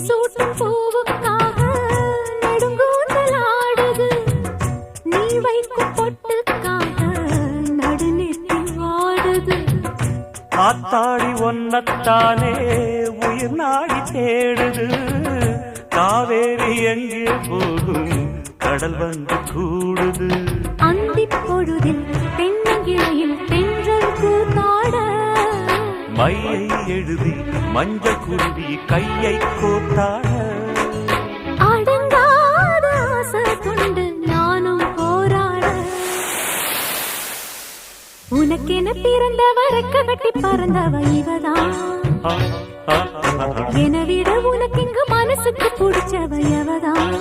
சூட்டும் பூவுக்காக நெடுங்கூந்தலாடுது. நீ வைக்கும் பொட்டுக்காக நடுநெத்தி வாடுது. ஆத்தாடி ஒன்னத்தானே உயிர் நாடி தேடுது. காவேரி எங்கே போகும் கடல் வந்து கூடுது. அந்திப் பொழுதில் தென்னங்கிளையில் தென்றல் கூத்தாட மையை எழுதி மஞ்சள் குருவி கையை கோத்தாட அடங்காத ஆசை கொண்டு நானும் போராட. உனக்கென பிறந்தவ ரெக்க கட்டி பறந்தவ இவதான். என விட உனக்கு இங்கு மனசுக்கு பிடிச்சவ எவதான்.